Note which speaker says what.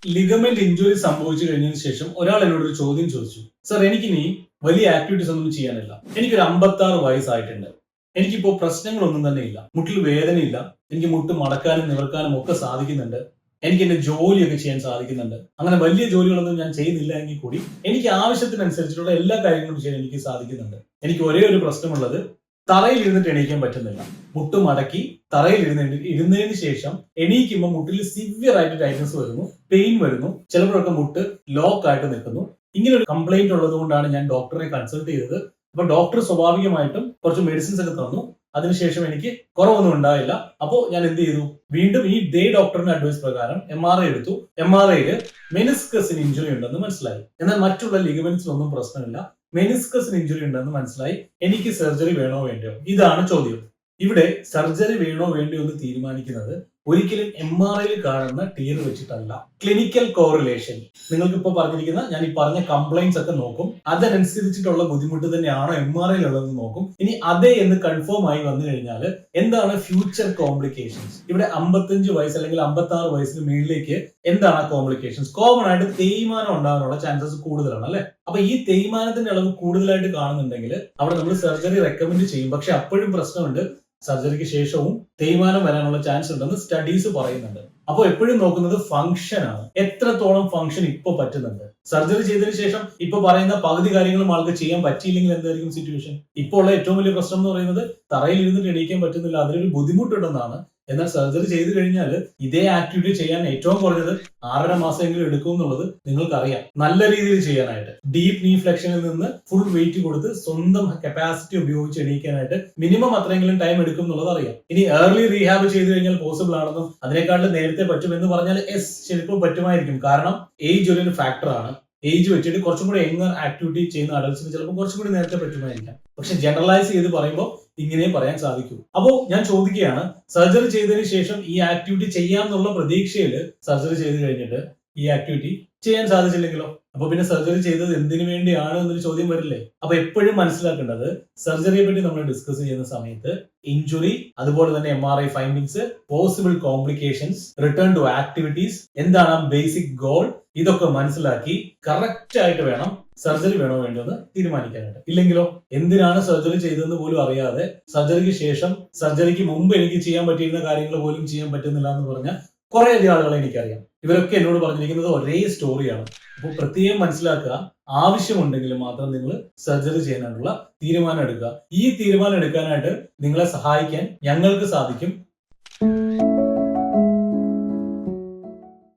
Speaker 1: Ligament injury സംഭവിച്ചു കഴിഞ്ഞതിന് ശേഷം ഒരാൾ എന്നോട് ഒരു ചോദ്യം ചോദിച്ചു. സർ, എനിക്കിനി വലിയ ആക്ടിവിറ്റീസ് ഒന്നും ചെയ്യാനില്ല. എനിക്കൊരു 56 വയസ്സായിട്ടുണ്ട്. എനിക്കിപ്പോ പ്രശ്നങ്ങളൊന്നും തന്നെ ഇല്ല. മുട്ടിൽ വേദനയില്ല. എനിക്ക് മുട്ട് മടക്കാനും നിവർക്കാനും ഒക്കെ സാധിക്കുന്നുണ്ട്. എനിക്ക് എന്റെ ജോലിയൊക്കെ ചെയ്യാൻ സാധിക്കുന്നുണ്ട്. അങ്ങനെ വലിയ ജോലികളൊന്നും ഞാൻ ചെയ്യുന്നില്ല എങ്കിൽ കൂടി എനിക്ക് ആവശ്യത്തിനനുസരിച്ചിട്ടുള്ള എല്ലാ കാര്യങ്ങളും ചെയ്യാൻ എനിക്ക് സാധിക്കുന്നുണ്ട്. എനിക്ക് ഒരേ ഒരു പ്രശ്നമുള്ളത്, തറയിൽ ഇരുന്നിട്ട് എണീക്കാൻ പറ്റുന്നില്ല. മുട്ട് മടക്കി തറയിൽ ഇരുന്നതിന് ശേഷം എണീക്കുമ്പോൾ മുട്ടിൽ സിവിയർ ആയിട്ട് ടൈറ്റ്നസ് വരുന്നു, പെയിൻ വരുന്നു, ചിലപ്പോഴൊക്കെ മുട്ട് ലോക്ക് ആയിട്ട് നിൽക്കുന്നു. ഇങ്ങനെ ഒരു കംപ്ലൈന്റ് ഉള്ളത് കൊണ്ടാണ് ഞാൻ ഡോക്ടറെ കൺസൾട്ട് ചെയ്തത്. അപ്പൊ ഡോക്ടർ സ്വാഭാവികമായിട്ടും കുറച്ച് മെഡിസിൻസ് ഒക്കെ തന്നു. അതിനുശേഷം എനിക്ക് കുറവൊന്നും ഉണ്ടായില്ല. അപ്പോൾ ഞാൻ എന്ത് ചെയ്തു, വീണ്ടും ഈ ഡേ ഡോക്ടറിന്റെ അഡ്വൈസ് പ്രകാരം MRI എടുത്തു. MRIയിൽ മെനിസ്കസിന് ഇഞ്ചുറി ഉണ്ടെന്ന് മനസ്സിലായി. എന്നാൽ മറ്റുള്ള ലിഗമെന്റ്സിനൊന്നും പ്രശ്നമില്ല. മെനിസ്കസിന് ഇഞ്ചുറി ഉണ്ടെന്ന് മനസ്സിലായി. എനിക്ക് സർജറി വേണോ വേണ്ടയോ? ഇതാണ് ചോദ്യം. ഇവിടെ സർജറി വേണോ വേണ്ടയോ എന്ന് തീരുമാനിക്കുന്നത് ഒരിക്കലും MRIയിൽ കാണുന്ന ടീർ വെച്ചിട്ടല്ല. ക്ലിനിക്കൽ കോറിലേഷൻ, നിങ്ങൾക്ക് ഇപ്പൊ പറഞ്ഞിരിക്കുന്ന ഞാൻ ഈ പറഞ്ഞ കംപ്ലൈന്റ്സ് ഒക്കെ നോക്കും. അതനുസരിച്ചിട്ടുള്ള ബുദ്ധിമുട്ട് തന്നെയാണോ MRIയിൽ ഉള്ളതെന്ന് നോക്കും. ഇനി അതെ എന്ന് കൺഫേം ആയി വന്നു കഴിഞ്ഞാൽ എന്താണ് ഫ്യൂച്ചർ കോംപ്ലിക്കേഷൻസ്? ഇവിടെ 55 വയസ്സ് അല്ലെങ്കിൽ 56 വയസ്സിന് മുകളിലേക്ക് എന്താണ് ആ കോംപ്ലിക്കേഷൻസ്? കോമൺ ആയിട്ട് തേയ്മാനം ഉണ്ടാകാനുള്ള ചാൻസസ് കൂടുതലാണ് അല്ലെ? അപ്പൊ ഈ തേയ്മാനത്തിന്റെ അളവ് കൂടുതലായിട്ട് കാണുന്നുണ്ടെങ്കിൽ അവിടെ നമ്മൾ സർജറി റെക്കമെൻഡ് ചെയ്യും. പക്ഷെ അപ്പോഴും പ്രശ്നമുണ്ട്, സർജറിക്ക് ശേഷവും തേയ്മാനം വരാനുള്ള ചാൻസ് ഉണ്ടെന്ന് സ്റ്റഡീസ് പറയുന്നുണ്ട്. അപ്പോൾ എപ്പോഴും നോക്കുന്നത് ഫംഗ്ഷൻ ആണ്. എത്രത്തോളം ഫംഗ്ഷൻ ഇപ്പൊ പറ്റുന്നുണ്ട്. സർജറി ചെയ്തതിനു ശേഷം ഇപ്പൊ പറയുന്ന പകുതി കാര്യങ്ങളും ആൾക്ക് ചെയ്യാൻ പറ്റിയില്ലെങ്കിൽ എന്തായിരിക്കും സിറ്റുവേഷൻ? ഇപ്പോൾ ഉള്ള ഏറ്റവും വലിയ പ്രശ്നം എന്ന് പറയുന്നത് തറയിൽ ഇരുന്നിട്ട് എണീക്കാൻ പറ്റുന്നില്ല, അതിനൊരു ബുദ്ധിമുട്ടുണ്ടെന്നാണ്. എന്നാൽ സർജറി ചെയ്തു കഴിഞ്ഞാൽ ഇതേ ആക്ടിവിറ്റി ചെയ്യാൻ ഏറ്റവും കുറഞ്ഞത് 6.5 മാസമെങ്കിലും എടുക്കും എന്നുള്ളത് നിങ്ങൾക്കറിയാം. നല്ല രീതിയിൽ ചെയ്യാനായിട്ട് ഡീപ് നീ ഫ്ലെക്ഷനിൽ നിന്ന് ഫുൾ വെയിറ്റ് കൊടുത്ത് സ്വന്തം കപ്പാസിറ്റി ഉപയോഗിച്ച് എണീക്കാനായിട്ട് മിനിമം അത്രയെങ്കിലും ടൈം എടുക്കും എന്നുള്ളത് അറിയാം. ഇനി ഏർലി റീഹാബ് ചെയ്തു കഴിഞ്ഞാൽ പോസിബിൾ ആണെന്നും അതിനേക്കാളും നേരത്തെ പറ്റുമെന്ന് പറഞ്ഞാൽ ശരിക്കും പറ്റുമായിരിക്കും. കാരണം ഏജ് ഒരു ഫാക്ടർ ആണ്. ഏജ് വെച്ചിട്ട് കുറച്ചും കൂടി യങ്ങർ ആക്ടിവിറ്റി ചെയ്യുന്ന അഡൽസിന് ചിലപ്പോൾ കുറച്ചും കൂടി നേരത്തെ പറ്റുമായിരിക്കാം. പക്ഷെ ജനറലൈസ് ചെയ്ത് പറയുമ്പോൾ ഇങ്ങനെ പറയാൻ സാധിക്കൂ. അപ്പോ ഞാൻ ചോദിക്കുകയാണ്, സർജറി ചെയ്തതിന് ശേഷം ഈ ആക്ടിവിറ്റി ചെയ്യാമെന്നുള്ള പ്രതീക്ഷയിൽ സർജറി ചെയ്ത് കഴിഞ്ഞിട്ട് ഈ ആക്ടിവിറ്റി ചെയ്യാൻ സാധിച്ചില്ലെങ്കിലോ? അപ്പൊ പിന്നെ സർജറി ചെയ്തത് എന്തിനു വേണ്ടിയാണ് എന്നൊരു ചോദ്യം വരില്ലേ? അപ്പൊ എപ്പോഴും മനസ്സിലാക്കേണ്ടത്, സർജറിയെ പറ്റി നമ്മൾ ഡിസ്കസ് ചെയ്യുന്ന സമയത്ത് ഇഞ്ചുറി, അതുപോലെ തന്നെ MRI findings, possible complications, return to activities, എന്താണ് ബേസിക് ഗോൾ, ഇതൊക്കെ മനസ്സിലാക്കി കറക്റ്റ് ആയിട്ട് വേണം സർജറി വേണോ വേണ്ടോ എന്ന് തീരുമാനിക്കാനായിട്ട്. ഇല്ലെങ്കിലോ എന്തിനാണ് സർജറി ചെയ്തതെന്ന് പോലും അറിയാതെ സർജറിക്ക് ശേഷം സർജറിക്ക് മുമ്പ് എനിക്ക് ചെയ്യാൻ പറ്റിയിരുന്ന കാര്യങ്ങൾ പോലും ചെയ്യാൻ പറ്റുന്നില്ല എന്ന് പറഞ്ഞ കുറെ അധികം ആളുകളെ എനിക്കറിയാം. ഇവരൊക്കെ എന്നോട് പറഞ്ഞിരിക്കുന്നത് ഒരേ സ്റ്റോറിയാണ്. അപ്പോൾ പ്രത്യേകം മനസ്സിലാക്കുക, ആവശ്യമുണ്ടെങ്കിൽ മാത്രം നിങ്ങൾ സർജറി ചെയ്യാനുള്ള തീരുമാനം എടുക്കുക. ഈ തീരുമാനം എടുക്കാനായിട്ട് നിങ്ങളെ സഹായിക്കാൻ ഞങ്ങൾക്ക് സാധിക്കും.